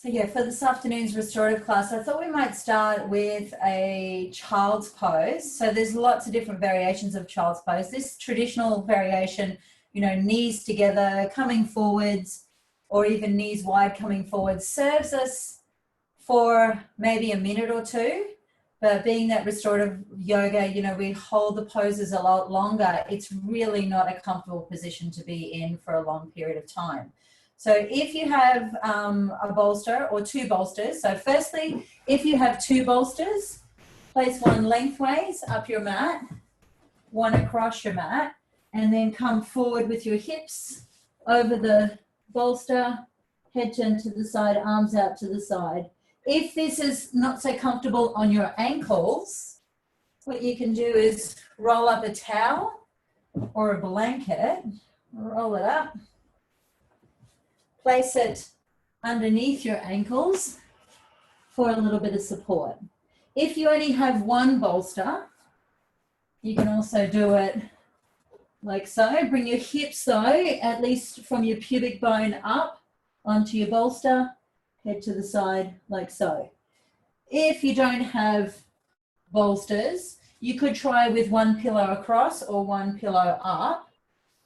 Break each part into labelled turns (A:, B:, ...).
A: So yeah, for this afternoon's restorative class, I thought we might start with a child's pose. So there's lots of different variations of child's pose. This traditional variation, you know, knees together, coming forwards, or even knees wide coming forwards, serves us for maybe a minute or two. But being that restorative yoga, you know, we hold the poses a lot longer. It's really not a comfortable position to be in for a long period of time. So if you have a bolster or two bolsters, so firstly, if you have two bolsters, place one lengthways up your mat, one across your mat, and then come forward with your hips over the bolster, head turned to the side, arms out to the side. If this is not so comfortable on your ankles, what you can do is roll up a towel or a blanket, roll it up, place it underneath your ankles for a little bit of support. If you only have one bolster, you can also do it like so. Bring your hips though, at least from your pubic bone up onto your bolster, head to the side like so. If you don't have bolsters, you could try with one pillow across or one pillow up.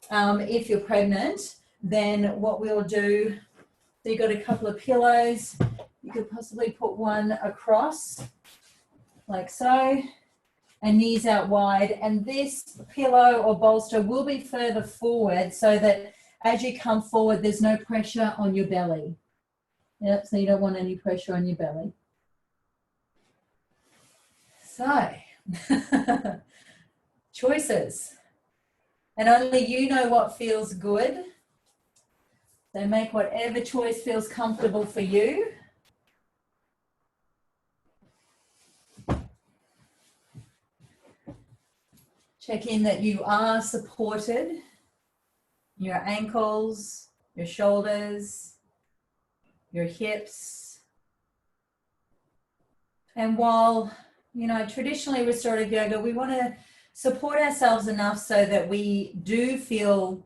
A: If you're pregnant, then what we'll do, so you've got a couple of pillows, you could possibly put one across like so, and knees out wide, and this pillow or bolster will be further forward so that as you come forward there's no pressure on your belly. Yep, so you don't want any pressure on your belly. So, choices. And only you know what feels good. So make whatever choice feels comfortable for you. Check in that you are supported. Your ankles, your shoulders, your hips. And while, you know, traditionally restorative yoga, we want to support ourselves enough so that we do feel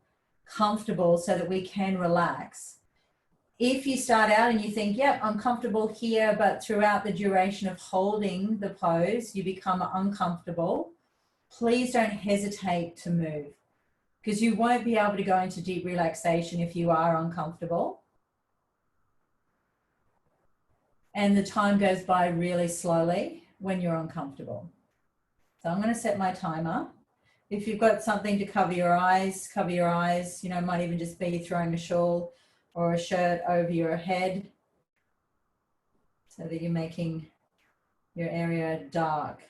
A: comfortable so that we can relax. If you start out and you think, yep, I'm comfortable here, but throughout the duration of holding the pose, you become uncomfortable, please don't hesitate to move, because you won't be able to go into deep relaxation if you are uncomfortable. And the time goes by really slowly when you're uncomfortable. So I'm going to set my timer. If you've got something to cover your eyes, you know, it might even just be throwing a shawl or a shirt over your head so that you're making your area dark.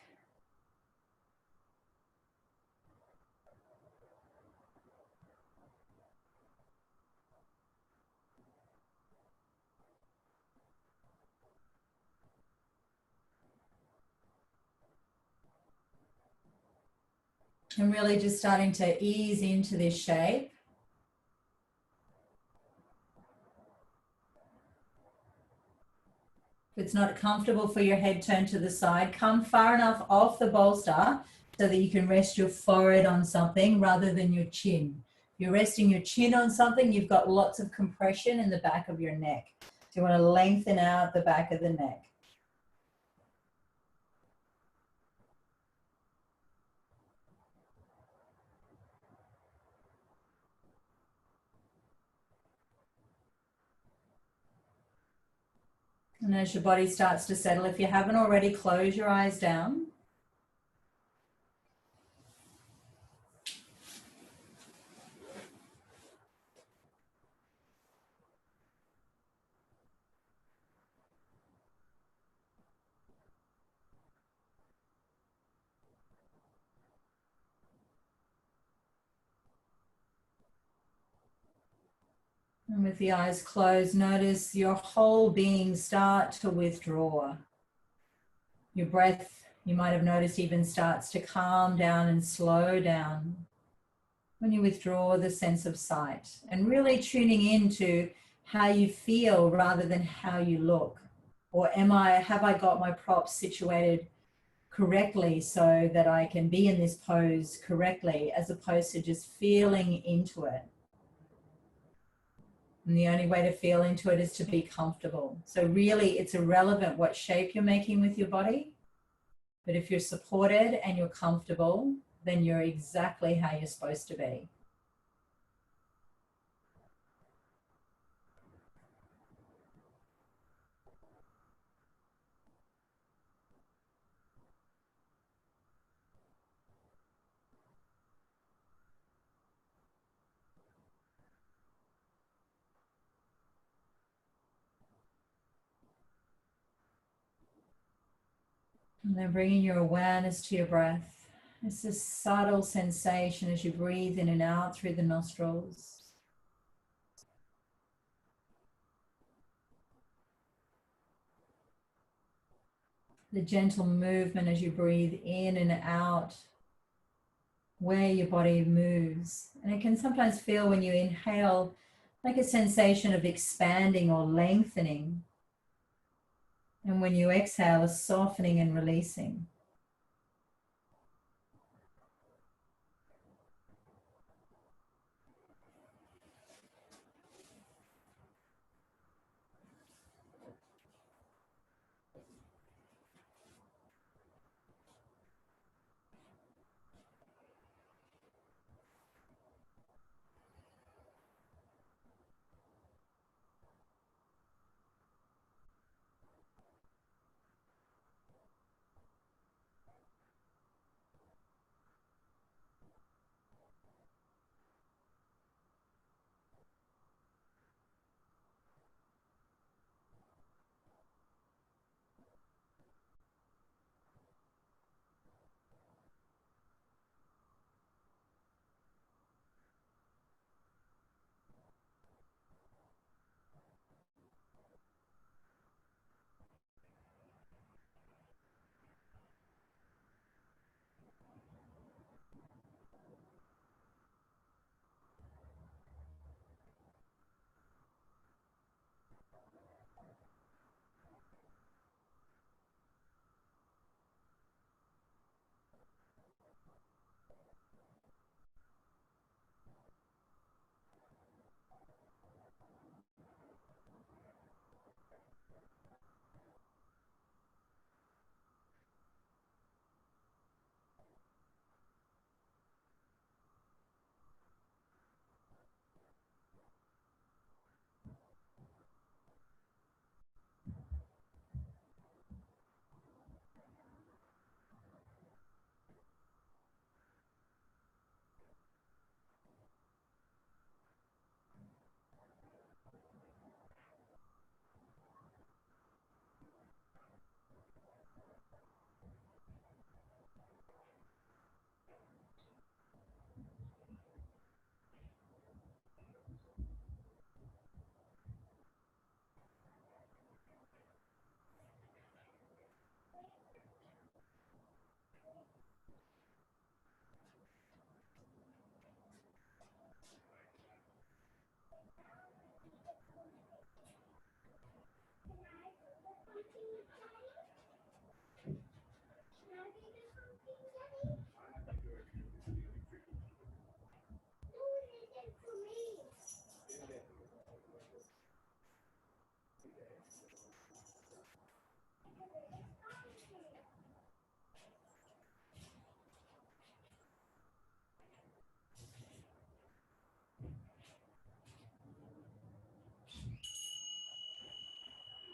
A: And really just starting to ease into this shape. If it's not comfortable for your head turned to the side, come far enough off the bolster so that you can rest your forehead on something rather than your chin. If you're resting your chin on something, you've got lots of compression in the back of your neck. So you want to lengthen out the back of the neck. And as your body starts to settle, if you haven't already, close your eyes down. And with the eyes closed, notice your whole being start to withdraw. Your breath, you might have noticed, even starts to calm down and slow down when you withdraw the sense of sight, and really tuning into how you feel rather than how you look. Or have I got my props situated correctly so that I can be in this pose correctly, as opposed to just feeling into it. And the only way to feel into it is to be comfortable. So really it's irrelevant what shape you're making with your body, but if you're supported and you're comfortable, then you're exactly how you're supposed to be. And then bringing your awareness to your breath. It's this subtle sensation as you breathe in and out through the nostrils. The gentle movement as you breathe in and out, where your body moves. And it can sometimes feel when you inhale like a sensation of expanding or lengthening. And when you exhale, a softening and releasing.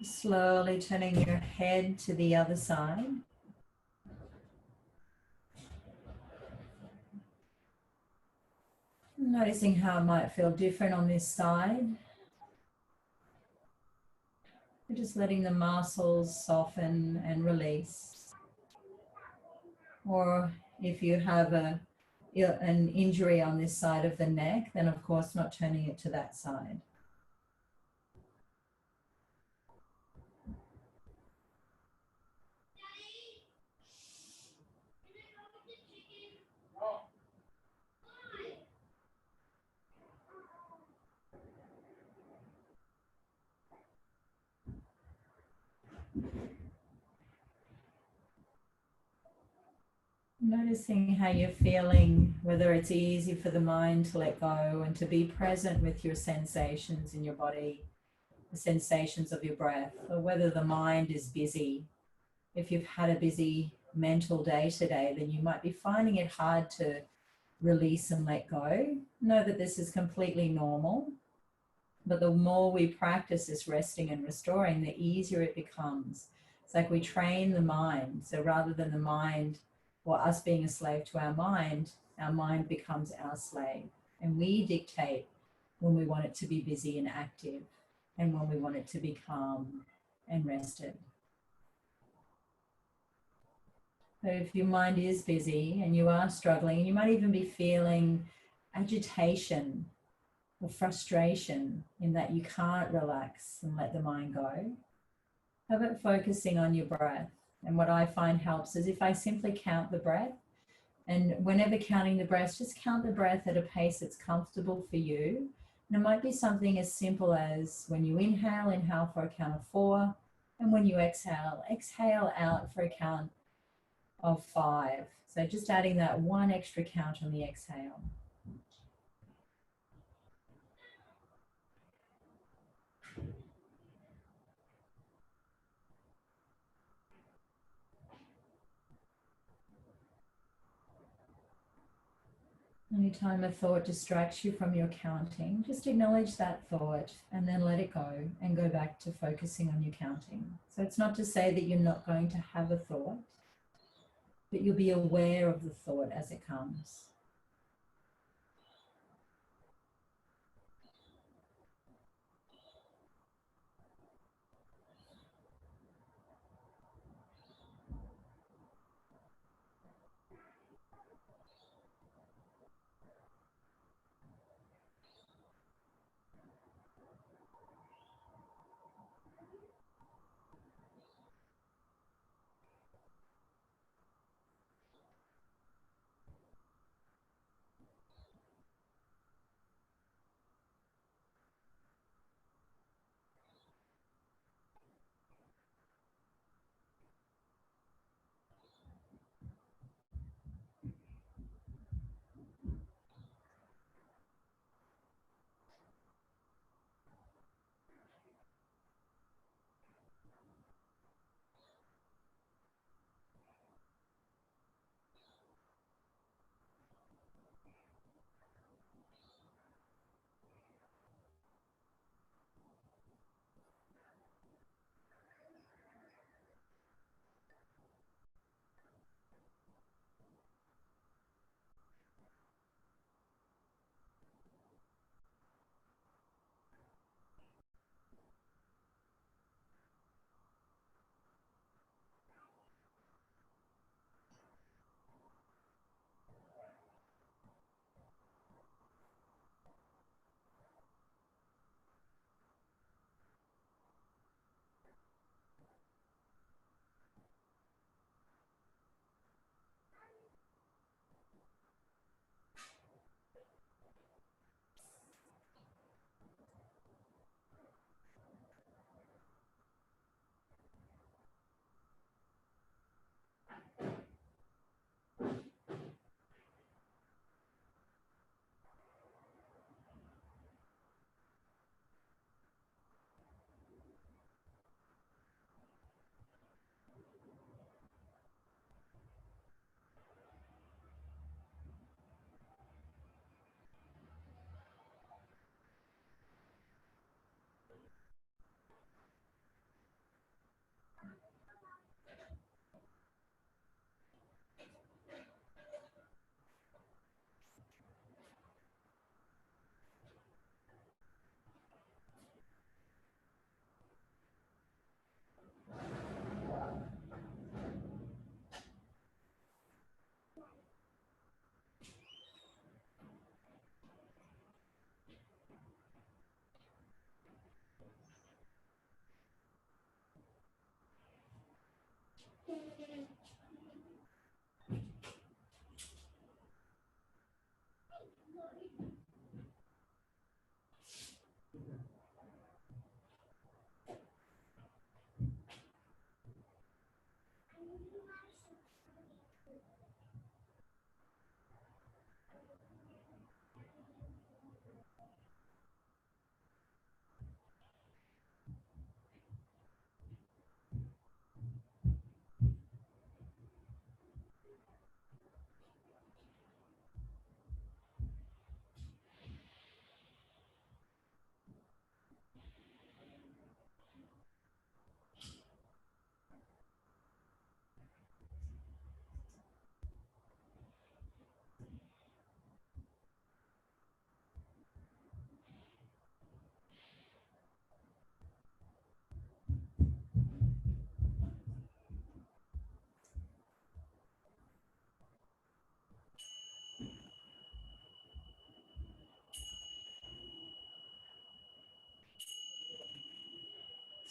A: Slowly turning your head to the other side. Noticing how it might feel different on this side. Just letting the muscles soften and release. Or if you have an injury on this side of the neck, then of course not turning it to that side. Noticing how you're feeling, whether it's easy for the mind to let go and to be present with your sensations in your body, the sensations of your breath, or whether the mind is busy. If you've had a busy mental day today, then you might be finding it hard to release and let go. Know that this is completely normal, but the more we practice this resting and restoring, the easier it becomes. It's like we train the mind. So rather than the mind or us being a slave to our mind becomes our slave. And we dictate when we want it to be busy and active and when we want it to be calm and rested. So if your mind is busy and you are struggling, and you might even be feeling agitation or frustration in that you can't relax and let the mind go, how about focusing on your breath? And what I find helps is if I simply count the breath, and whenever counting the breath, just count the breath at a pace that's comfortable for you. And it might be something as simple as when you inhale, inhale for a count of 4, and when you exhale, exhale out for a count of 5. So just adding that one extra count on the exhale. Anytime a thought distracts you from your counting, just acknowledge that thought and then let it go and go back to focusing on your counting. So it's not to say that you're not going to have a thought, but you'll be aware of the thought as it comes.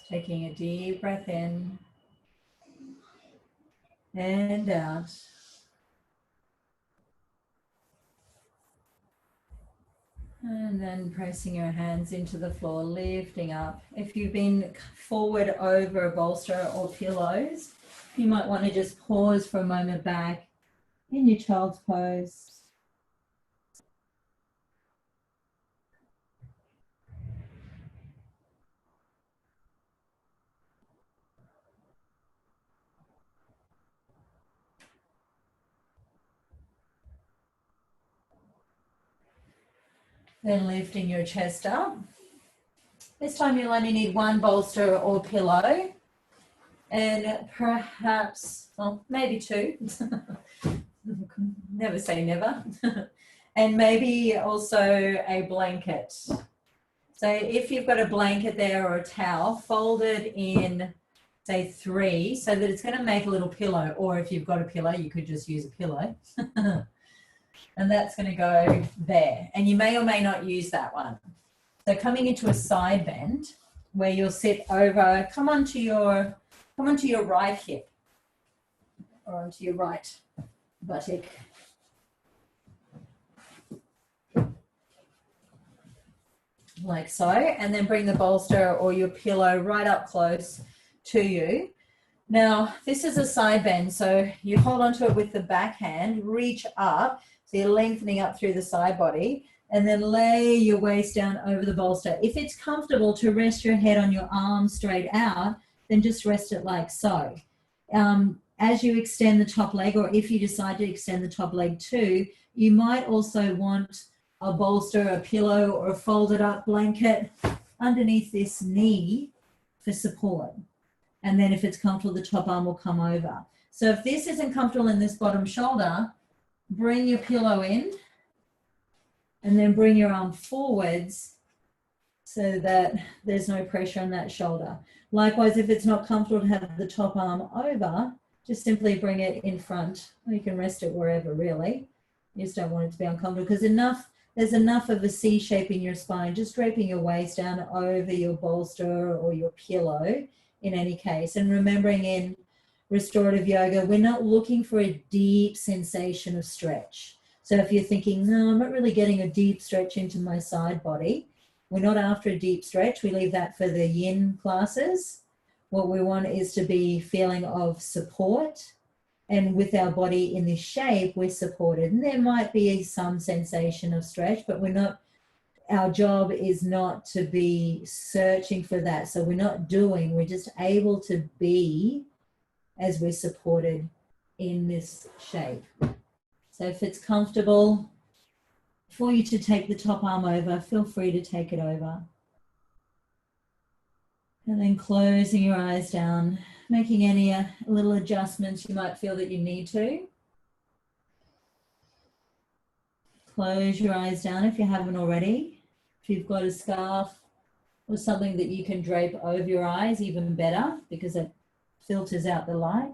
A: Taking a deep breath in and out. And then pressing your hands into the floor, lifting up. If you've been forward over a bolster or pillows, you might want to just pause for a moment back in your child's pose. Then lifting your chest up. This time you'll only need one bolster or pillow, and perhaps, well, maybe two. Never say never. And maybe also a blanket. So if you've got a blanket there or a towel, fold it in, say, 3, so that it's going to make a little pillow. Or if you've got a pillow, you could just use a pillow. And that's going to go there. And you may or may not use that one. So coming into a side bend where you'll sit over, come onto your right hip or onto your right buttock. Like so, and then bring the bolster or your pillow right up close to you. Now, this is a side bend, so you hold onto it with the back hand, reach up, so you're lengthening up through the side body, and then lay your waist down over the bolster. If it's comfortable to rest your head on your arms straight out, then just rest it like so. As you extend the top leg, or if you decide to extend the top leg too, you might also want a bolster, a pillow, or a folded up blanket underneath this knee for support. And then if it's comfortable, the top arm will come over. So if this isn't comfortable in this bottom shoulder, bring your pillow in and then bring your arm forwards so that there's no pressure on that shoulder. Likewise, if it's not comfortable to have the top arm over, just simply bring it in front. Or you can rest it wherever, really. You just don't want it to be uncomfortable because there's enough of a C shape in your spine, just draping your waist down over your bolster or your pillow in any case. And remembering in restorative yoga, we're not looking for a deep sensation of stretch. So if you're thinking, no, I'm not really getting a deep stretch into my side body, we're not after a deep stretch. We leave that for the yin classes. What we want is to be feeling of support. And with our body in this shape, we're supported. And there might be some sensation of stretch, but our job is not to be searching for that. So we're just able to be as we're supported in this shape. So if it's comfortable for you to take the top arm over, feel free to take it over. And then closing your eyes down, making any little adjustments you might feel that you need to. Close your eyes down if you haven't already. If you've got a scarf or something that you can drape over your eyes, even better, because it filters out the light.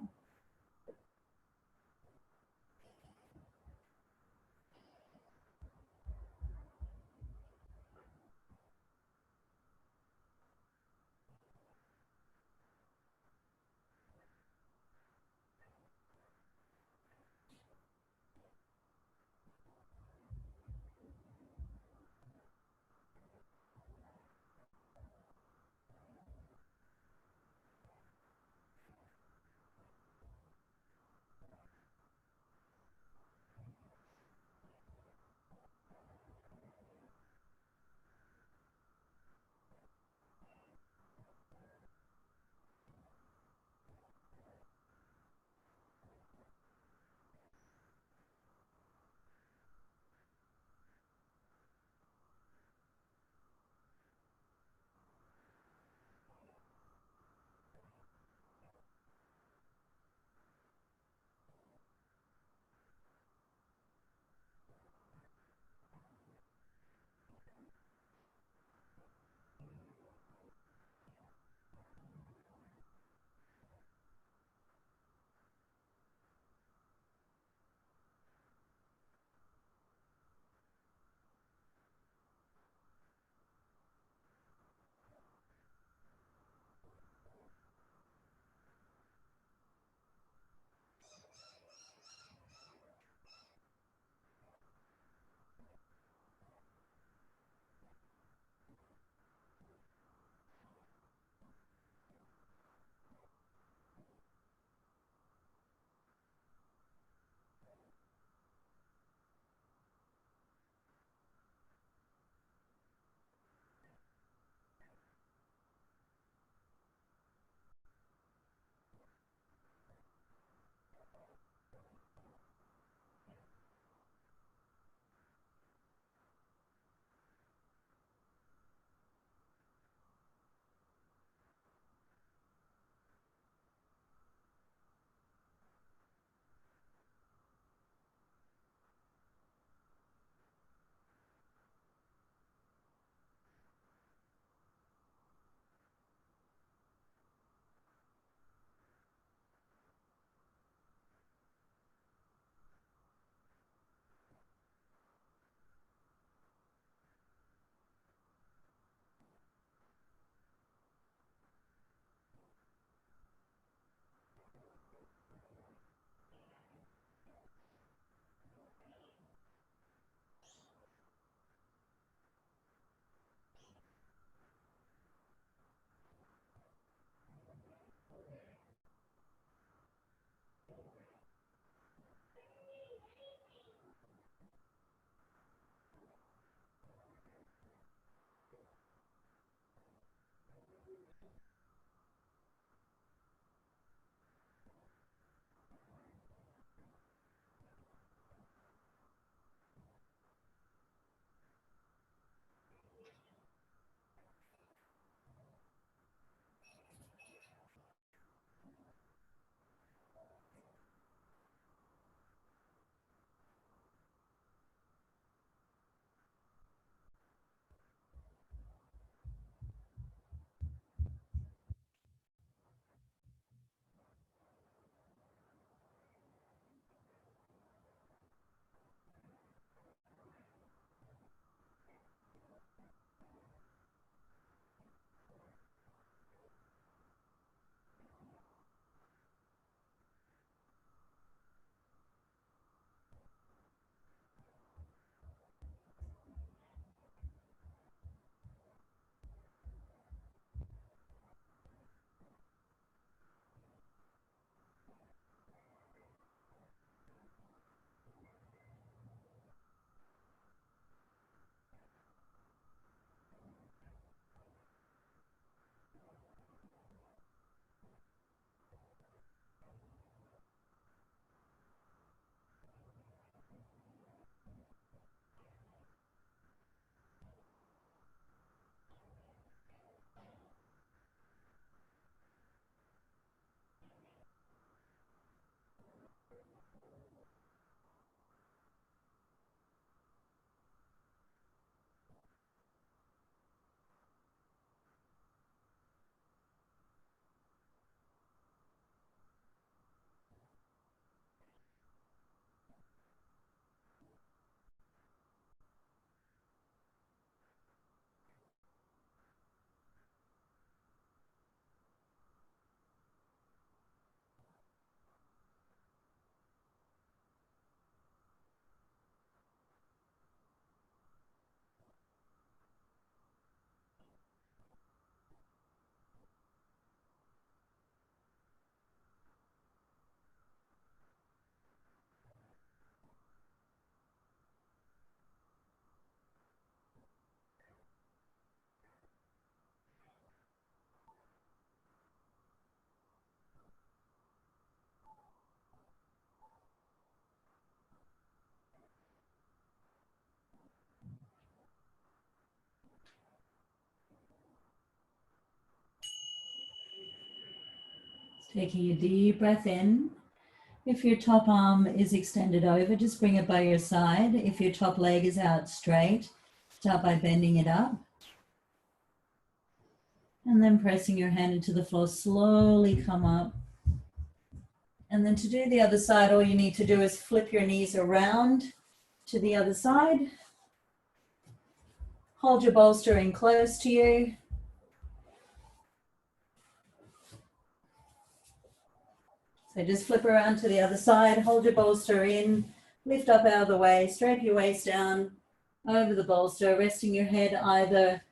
A: Taking a deep breath in. If your top arm is extended over, just bring it by your side. If your top leg is out straight, start by bending it up. And then pressing your hand into the floor, slowly come up. And then to do the other side, all you need to do is flip your knees around to the other side. Hold your bolster in close to you. So just flip around to the other side, hold your bolster in, lift up out of the way, straighten your waist down over the bolster, resting your head either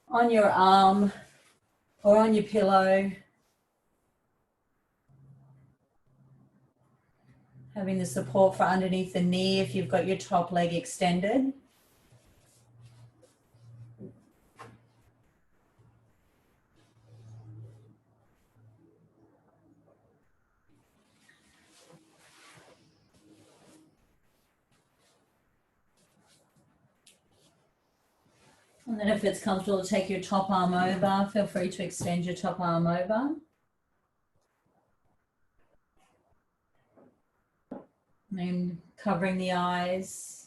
A: on your arm or on your pillow. Having the support for underneath the knee if you've got your top leg extended. And then if it's comfortable to take your top arm over, feel free to extend your top arm over. And then covering the eyes.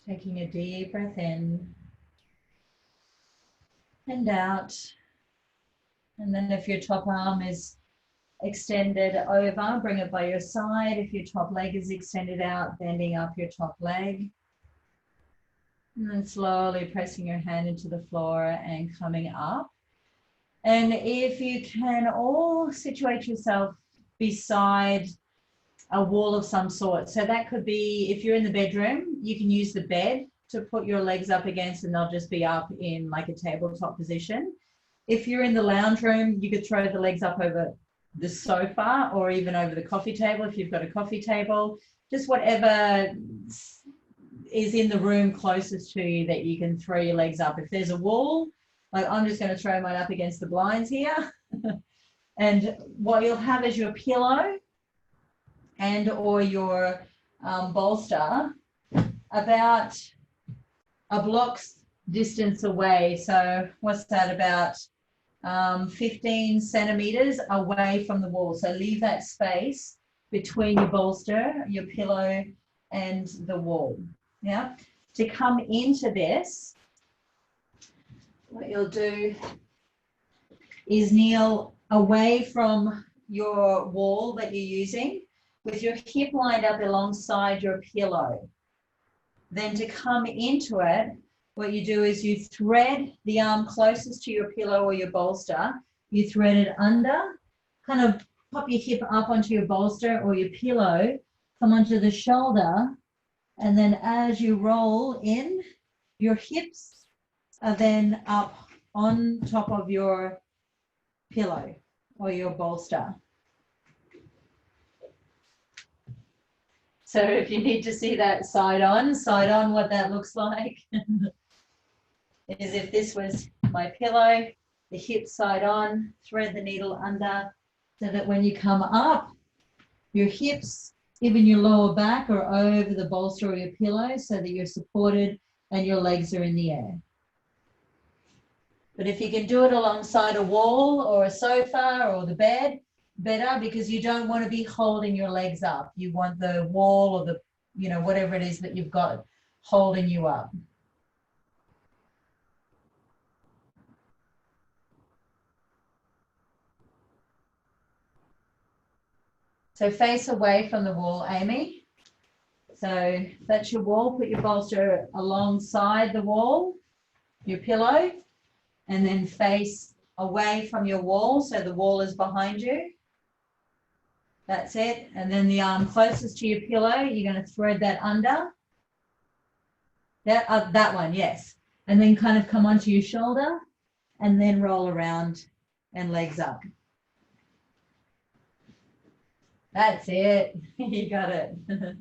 A: Taking a deep breath in and out. And then if your top arm is extended over, bring it by your side. If your top leg is extended out, bending up your top leg. And then slowly pressing your hand into the floor and coming up. And if you can all situate yourself beside a wall of some sort. So that could be, if you're in the bedroom, you can use the bed to put your legs up against and they'll just be up in like a tabletop position. If you're in the lounge room, you could throw the legs up over the sofa or even over the coffee table if you've got a coffee table. Just whatever is in the room closest to you that you can throw your legs up. If there's a wall, like I'm just going to throw mine up against the blinds here. And what you'll have is your pillow and or your bolster about a block's distance away. So what's that, about 15 centimeters away from the wall. So leave that space between your bolster, your pillow, and the wall. Yeah. To come into this, what you'll do is kneel away from your wall that you're using with your hip lined up alongside your pillow. Then to come into it, what you do is you thread the arm closest to your pillow or your bolster. You thread it under, kind of pop your hip up onto your bolster or your pillow, come onto the shoulder, and then as you roll in, your hips are then up on top of your pillow or your bolster. So if you need to see that side on, what that looks like is if this was my pillow, the hip side on, thread the needle under so that when you come up, your hips, even your lower back, are over the bolster or your pillow so that you're supported and your legs are in the air. But if you can do it alongside a wall or a sofa or the bed, better, because you don't want to be holding your legs up. You want the wall or the, whatever it is that you've got holding you up. So face away from the wall, Amy. So that's your wall. Put your bolster alongside the wall, your pillow, and then face away from your wall so the wall is behind you. That's it. And then the arm closest to your pillow, you're going to thread that under. That one, yes. And then kind of come onto your shoulder and then roll around and legs up. That's it. You got it. And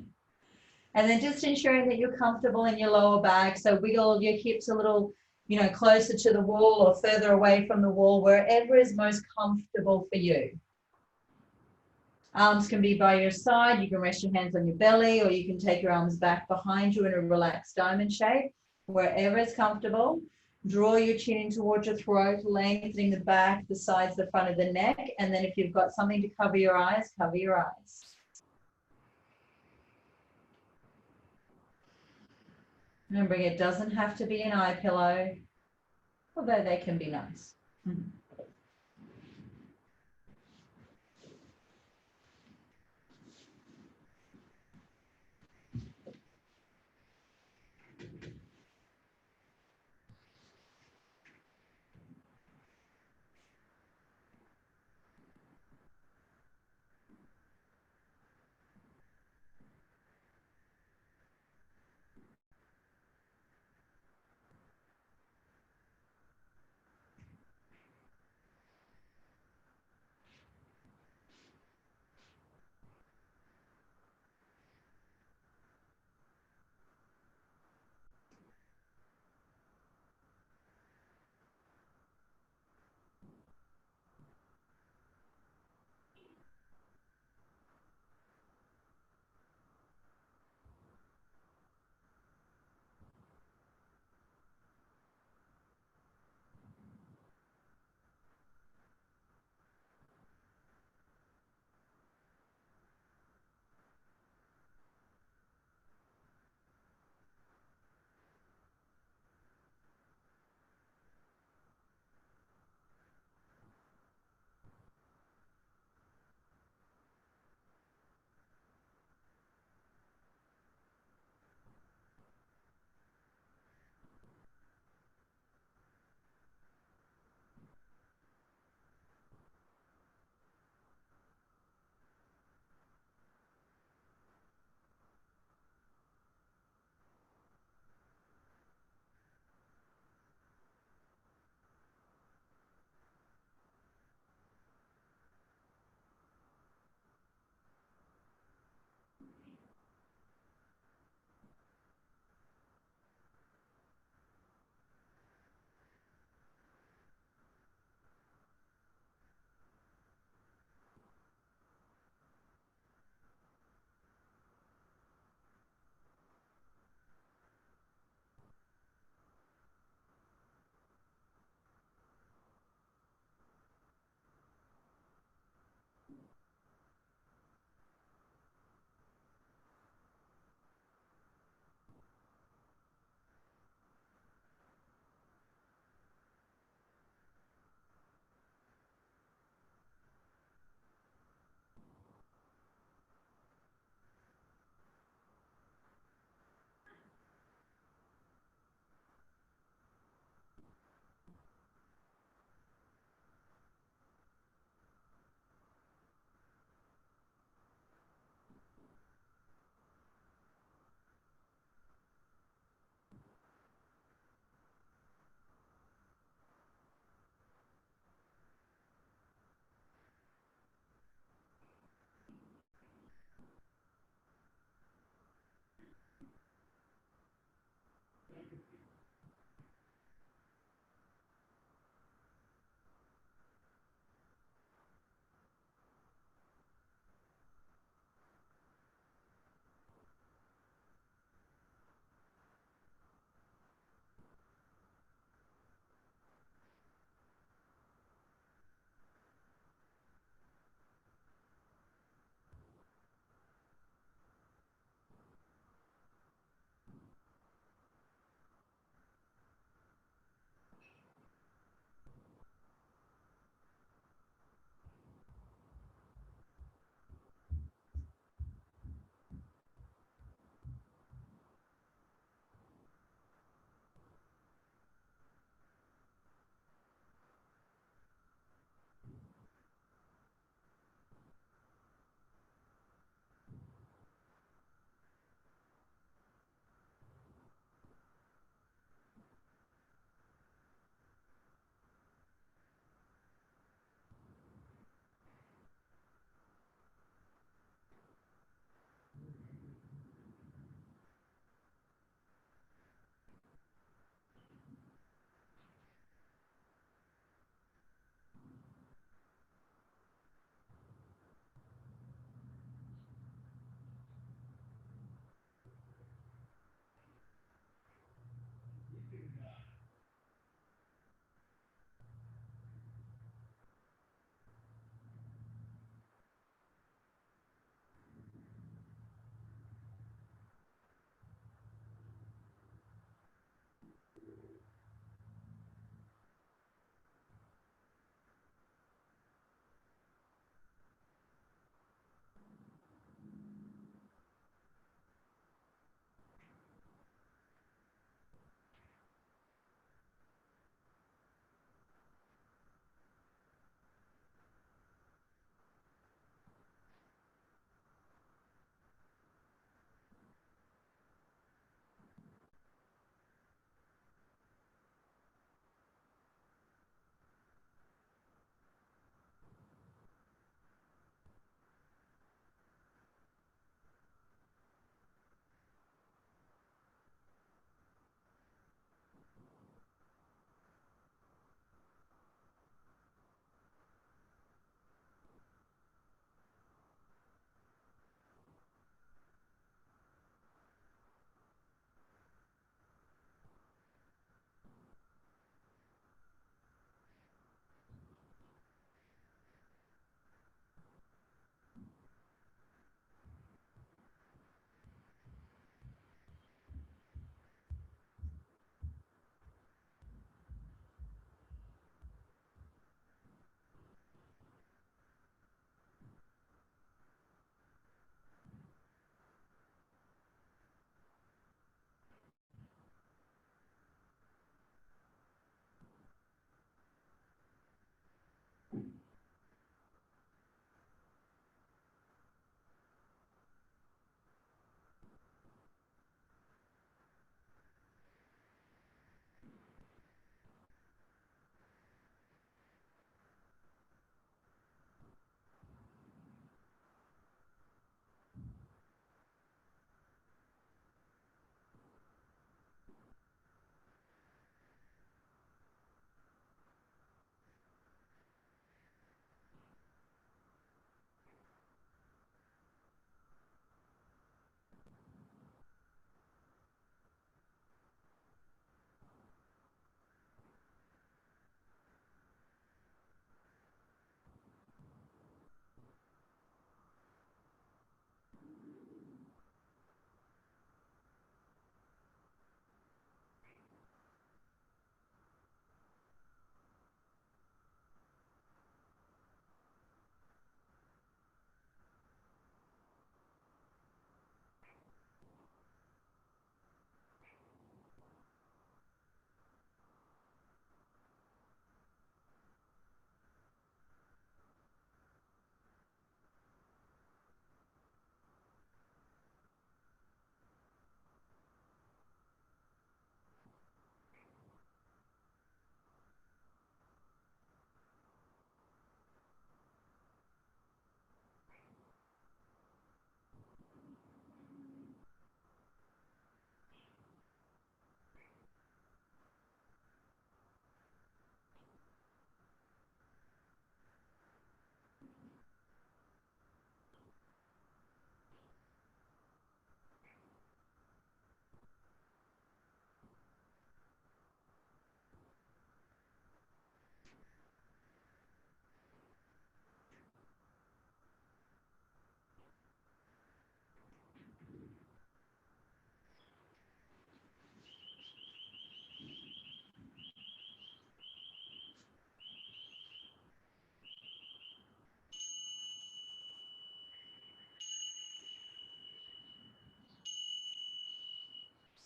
A: then just ensuring that you're comfortable in your lower back. So wiggle your hips a little, closer to the wall or further away from the wall, wherever is most comfortable for you. Arms can be by your side. You can rest your hands on your belly, or you can take your arms back behind you in a relaxed diamond shape, wherever is comfortable. Draw your chin in towards your throat, lengthening the back, the sides, the front of the neck. And then if you've got something to cover your eyes, cover your eyes. Remembering it doesn't have to be an eye pillow, although they can be nice.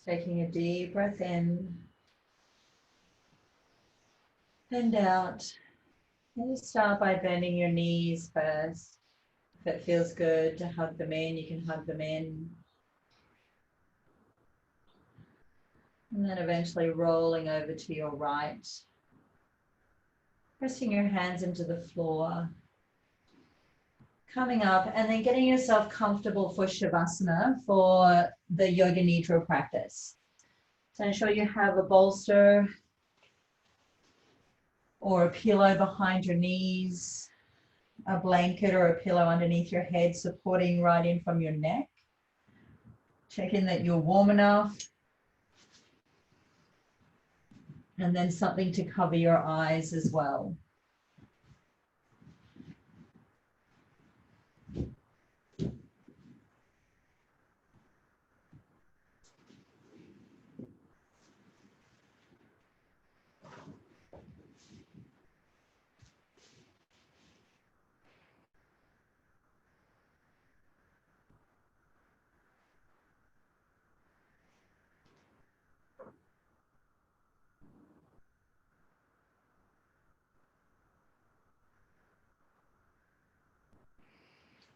A: Taking a deep breath in and out. And you start by bending your knees first. If it feels good to hug them in, you can hug them in. And then eventually rolling over to your right. Pressing your hands into the floor. Coming up and then getting yourself comfortable for Shavasana, for the Yoga Nidra practice. So ensure you have a bolster or a pillow behind your knees, a blanket or a pillow underneath your head, supporting right in from your neck. Check in that you're warm enough. And then something to cover your eyes as well.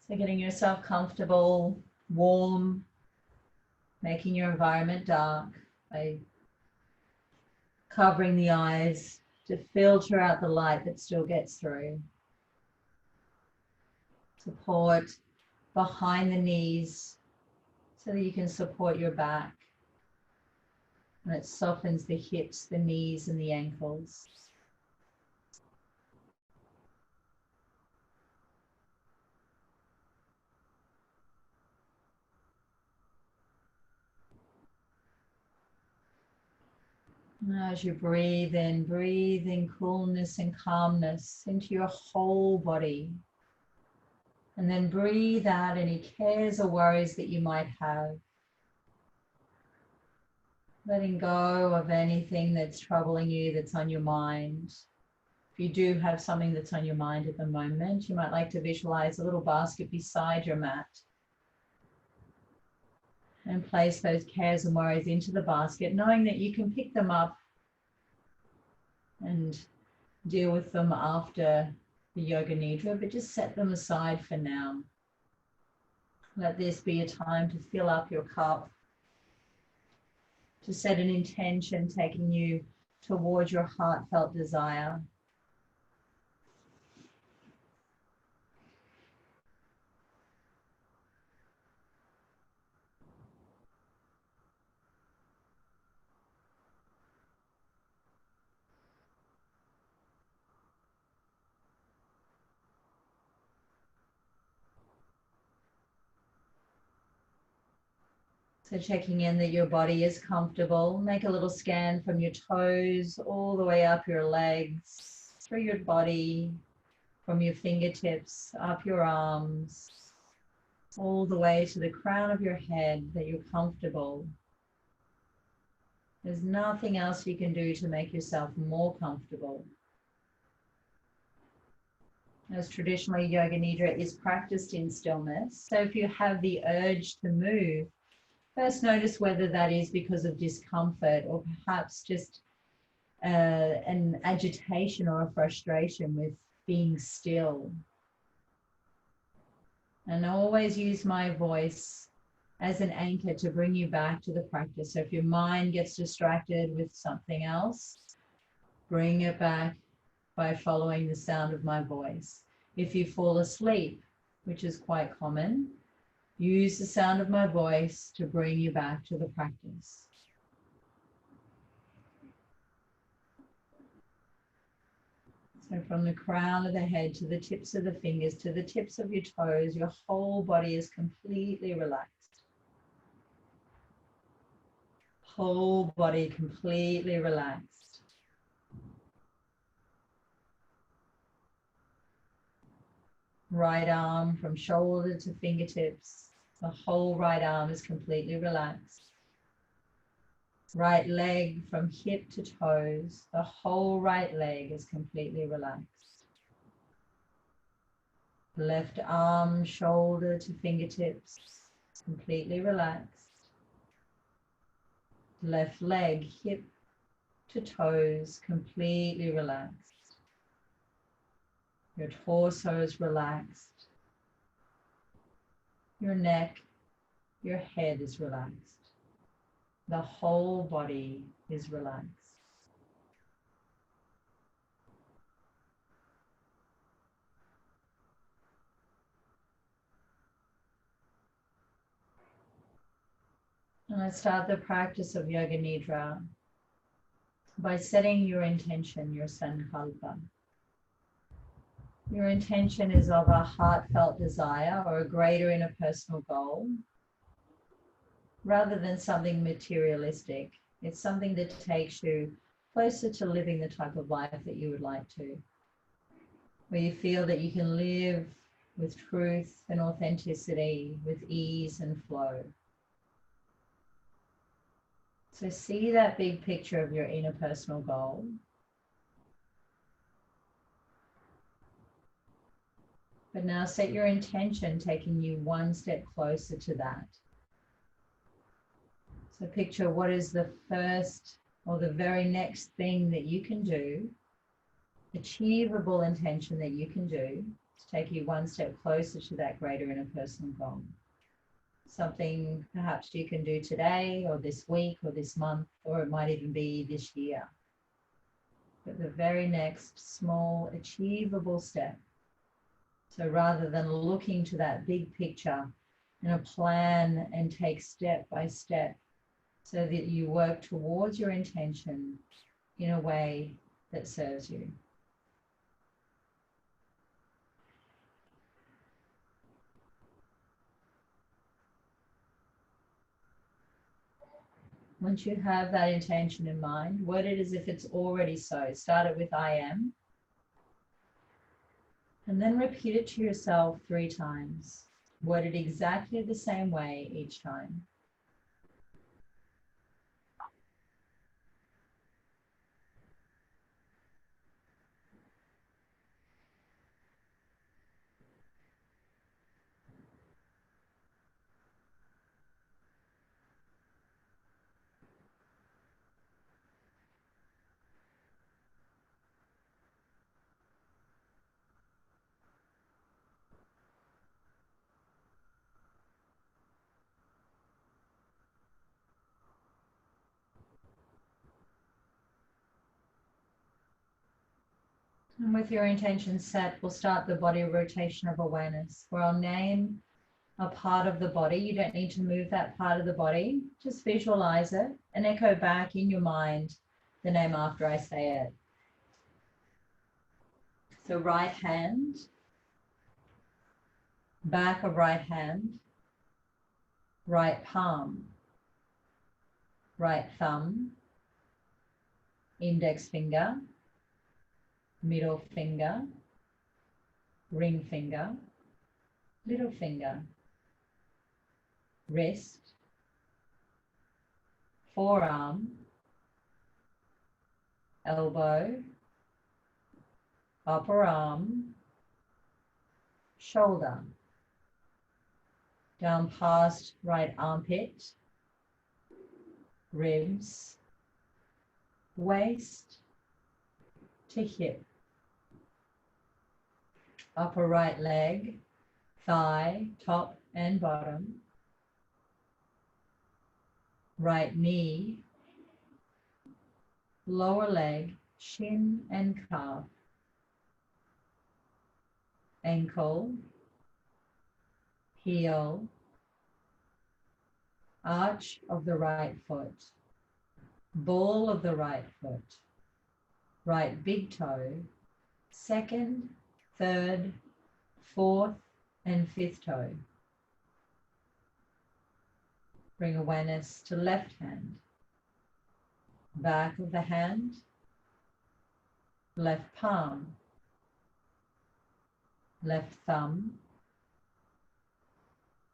A: So getting yourself comfortable, warm, making your environment dark by covering the eyes to filter out the light that still gets through. Support behind the knees so that you can support your back. And it softens the hips, the knees, and the ankles. As you breathe in coolness and calmness into your whole body. And then breathe out any cares or worries that you might have. Letting go of anything that's troubling you, that's on your mind. If you do have something that's on your mind at the moment, you might like to visualize a little basket beside your mat. And place those cares and worries into the basket, knowing that you can pick them up and deal with them after the Yoga Nidra, but just set them aside for now. Let this be a time to fill up your cup, to set an intention taking you towards your heartfelt desire. So checking in that your body is comfortable. Make a little scan from your toes all the way up your legs, through your body, from your fingertips, up your arms, all the way to the crown of your head, that you're comfortable. There's nothing else you can do to make yourself more comfortable. As traditionally, Yoga Nidra is practiced in stillness. So if you have the urge to move, first notice whether that is because of discomfort or perhaps just an agitation or a frustration with being still. And always use my voice as an anchor to bring you back to the practice. So if your mind gets distracted with something else, bring it back by following the sound of my voice. If you fall asleep, which is quite common, use the sound of my voice to bring you back to the practice. So from the crown of the head to the tips of the fingers, to the tips of your toes, your whole body is completely relaxed. Whole body completely relaxed. Right arm from shoulder to fingertips. The whole right arm is completely relaxed. Right leg from hip to toes. The whole right leg is completely relaxed. Left arm, shoulder to fingertips, completely relaxed. Left leg, hip to toes, completely relaxed. Your torso is relaxed. Your neck, your head is relaxed. The whole body is relaxed. And let's start the practice of Yoga Nidra by setting your intention, your sankalpa. Your intention is of a heartfelt desire or a greater interpersonal goal, rather than something materialistic. It's something that takes you closer to living the type of life that you would like to, where you feel that you can live with truth and authenticity, with ease and flow. So see that big picture of your interpersonal goal. But now set your intention, taking you one step closer to that. So picture what is the first or the very next thing that you can do, achievable intention that you can do to take you one step closer to that greater interpersonal goal. Something perhaps you can do today or this week or this month, or it might even be this year. But the very next small achievable step. So rather than looking to that big picture and a plan and take step by step, so that you work towards your intention in a way that serves you. Once you have that intention in mind, word it as if it's already so. Start it with I am. And then repeat it to yourself 3 times. Word it exactly the same way each time. And with your intention set, we'll start the body rotation of awareness, where I'll name a part of the body. You don't need to move that part of the body. Just visualize it and echo back in your mind the name after I say it. So right hand, back of right hand, right palm, right thumb, index finger, middle finger, ring finger, little finger, wrist, forearm, elbow, upper arm, shoulder, down past right armpit, ribs, waist to hip, upper right leg, thigh, top and bottom, right knee, lower leg, shin and calf, ankle, heel, arch of the right foot, ball of the right foot, right big toe, second, third, fourth and fifth toe. Bring awareness to left hand, back of the hand, left palm, left thumb,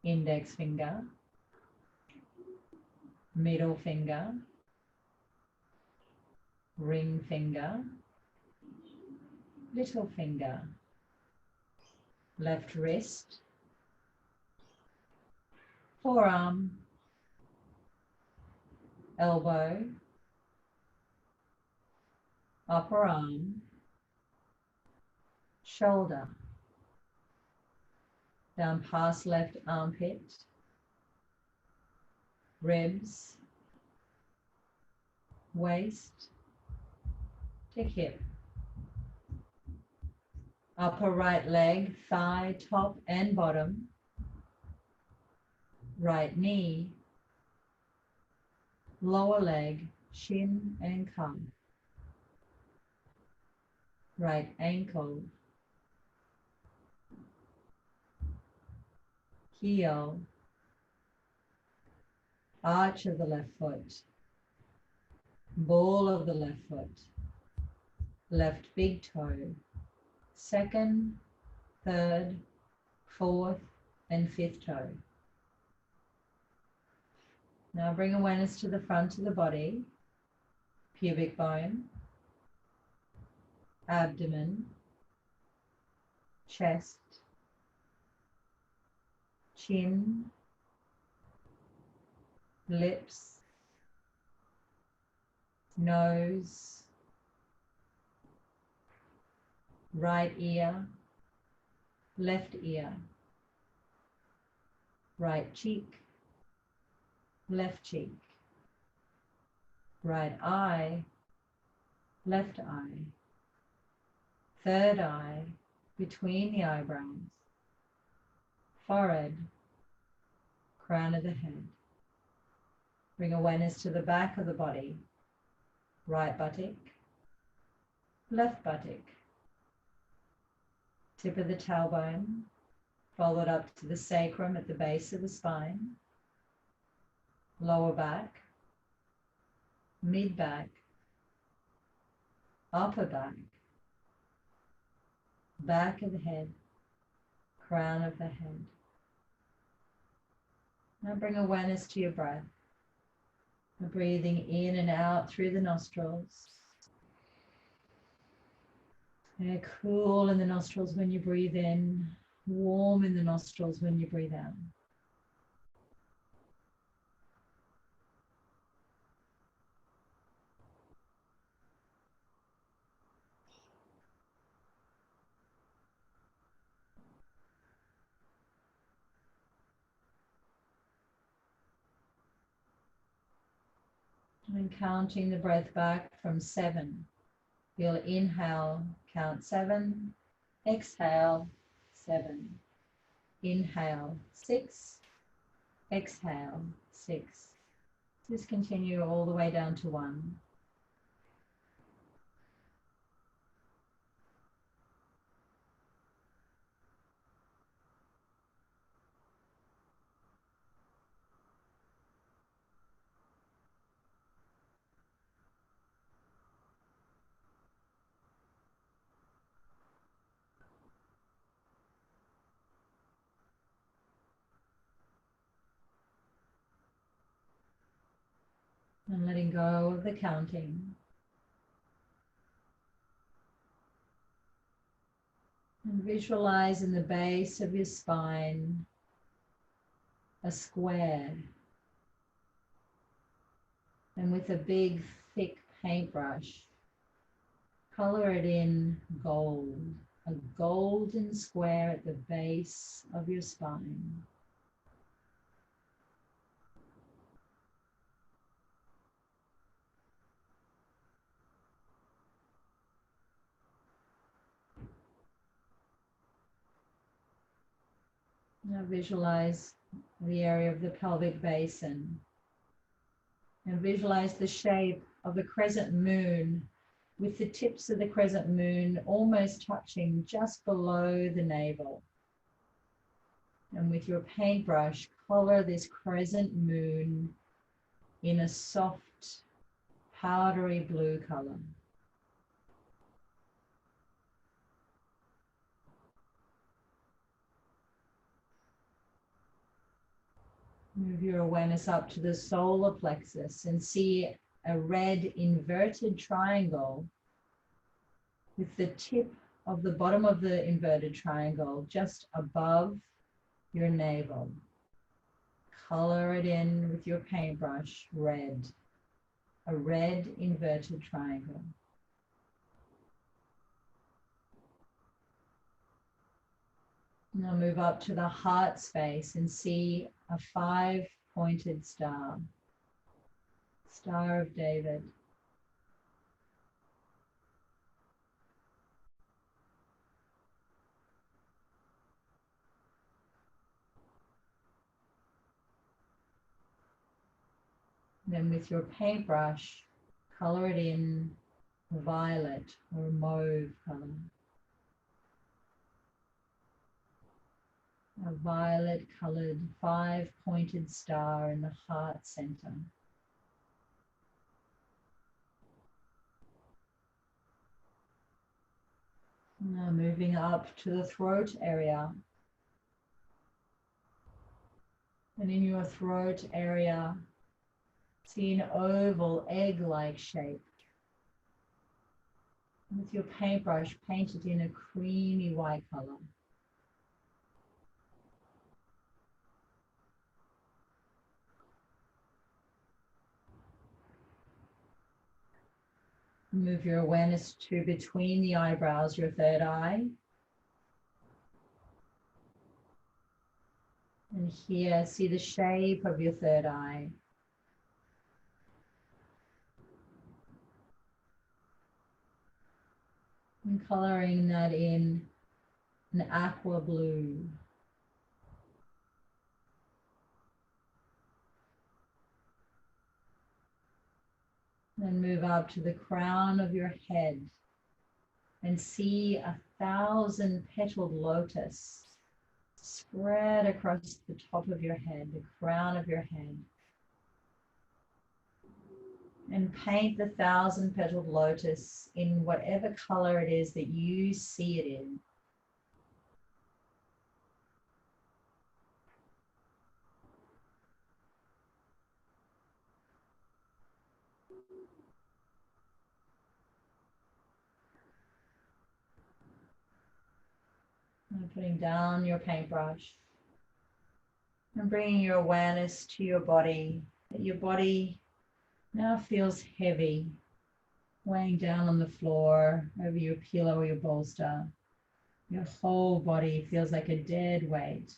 A: index finger, middle finger, ring finger, little finger, left wrist, forearm, elbow, upper arm, shoulder, down past left armpit, ribs, waist to hip, upper right leg, thigh, top and bottom, right knee, lower leg, shin and calf, right ankle, heel, arch of the left foot, ball of the left foot, left big toe, second, third, fourth, and fifth toe. Now bring awareness to the front of the body, pubic bone, abdomen, chest, chin, lips, nose, right ear, left ear, right cheek, left cheek, right eye, left eye, third eye, between the eyebrows, forehead, crown of the head. Bring awareness to the back of the body, right buttock, left buttock, tip of the tailbone, followed up to the sacrum at the base of the spine, lower back, mid back, upper back, back of the head, crown of the head. Now bring awareness to your breath. Breathing in and out through the nostrils. And cool in the nostrils when you breathe in, warm in the nostrils when you breathe out. And counting the breath back from 7. You'll inhale, count 7, exhale, 7. Inhale, 6, exhale, 6. Just continue all the way down to 1. And letting go of the counting. And visualize in the base of your spine a square. And with a big, thick paintbrush, color it in gold. A golden square at the base of your spine. Now visualize the area of the pelvic basin and visualize the shape of a crescent moon with the tips of the crescent moon almost touching just below the navel. And with your paintbrush, color this crescent moon in a soft, powdery blue color. Move your awareness up to the solar plexus and see a red inverted triangle with the tip of the bottom of the inverted triangle just above your navel. Color it in with your paintbrush red. a red inverted triangle. Now move up to the heart space and see a 5-pointed star, Star of David. Then with your paintbrush, color it in violet or mauve color. A violet colored 5-pointed star in the heart center. Now moving up to the throat area. And in your throat area, see an oval egg-like shape. With your paintbrush, paint it in a creamy white color. Move your awareness to between the eyebrows, your third eye. And here, see the shape of your third eye. And coloring that in an aqua blue. Then move up to the crown of your head and see 1,000 petaled lotus spread across the top of your head, the crown of your head. And paint the 1,000 petaled lotus in whatever color it is that you see it in. And putting down your paintbrush and bringing your awareness to your body. That your body now feels heavy, weighing down on the floor over your pillow or your bolster. Your whole body feels like a dead weight.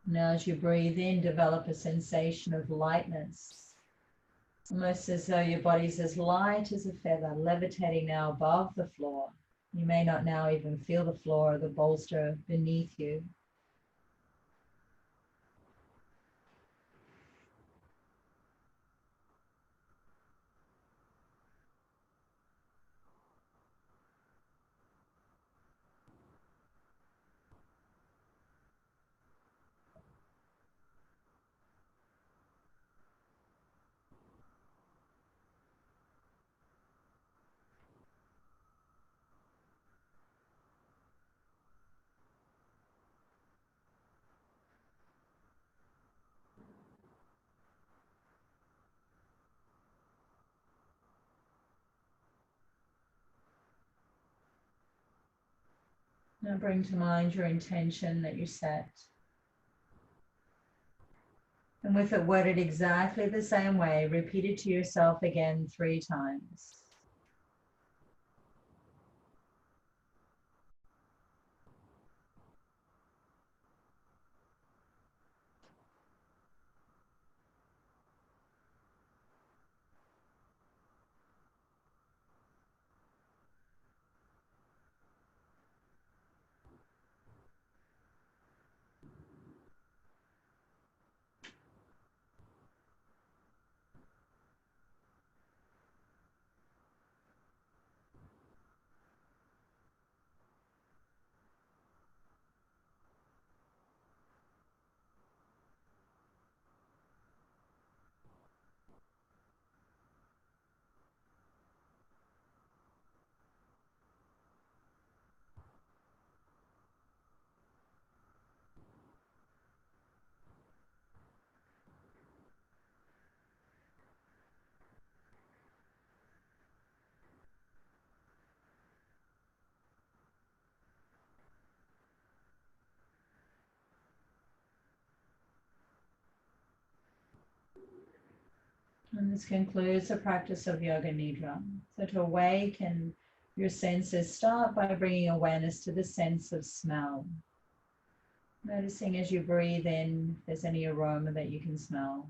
A: Now as you breathe in, develop a sensation of lightness. Almost as though your body's as light as a feather, levitating now above the floor. You may not now even feel the floor or the bolster beneath you. Now bring to mind your intention that you set. And with it worded exactly the same way, repeat it to yourself again 3 times. And this concludes the practice of Yoga Nidra. So to awaken your senses, start by bringing awareness to the sense of smell. Noticing as you breathe in, if there's any aroma that you can smell.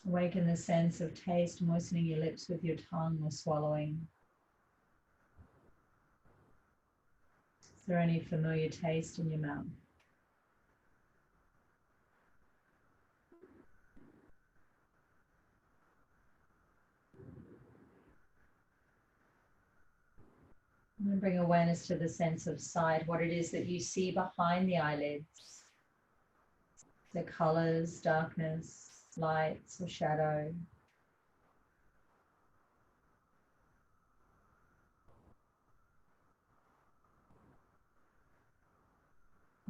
A: Awaken the sense of taste, moistening your lips with your tongue or swallowing. Is there any familiar taste in your mouth? And then bring awareness to the sense of sight, what it is that you see behind the eyelids. The colors, darkness, lights or shadow.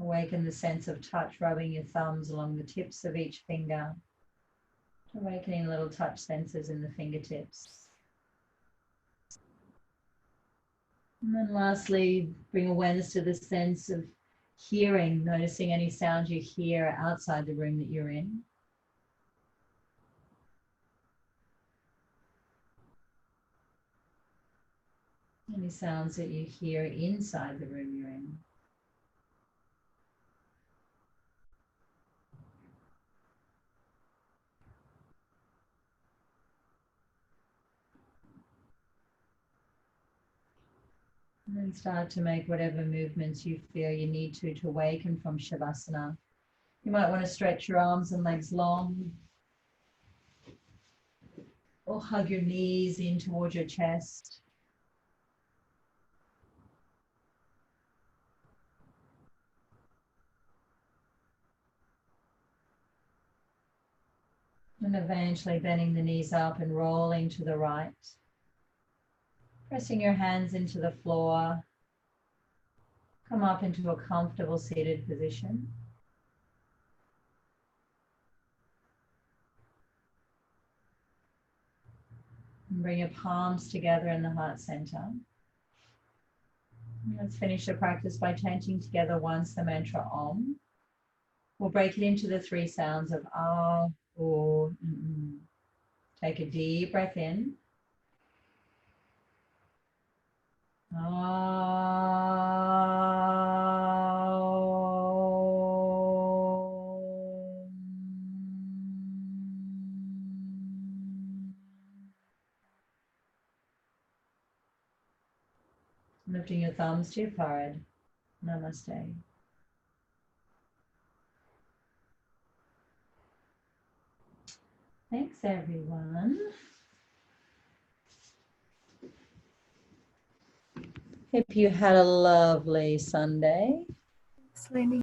A: Awaken the sense of touch, rubbing your thumbs along the tips of each finger. Awakening little touch sensors in the fingertips. And then lastly, bring awareness to the sense of hearing, noticing any sounds you hear outside the room that you're in. Any sounds that you hear inside the room you're in. And then start to make whatever movements you feel you need to awaken from Shavasana. You might want to stretch your arms and legs long, or hug your knees in towards your chest. And eventually bending the knees up and rolling to the right. Pressing your hands into the floor. Come up into a comfortable seated position. And bring your palms together in the heart center. And let's finish the practice by chanting together once the mantra Om. We'll break it into the three sounds of Ah, O, and Take a deep breath in. Lifting your thumbs to your forehead. Namaste. Thanks, everyone. Hope you had a lovely Sunday.
B: Thanks, Lenny.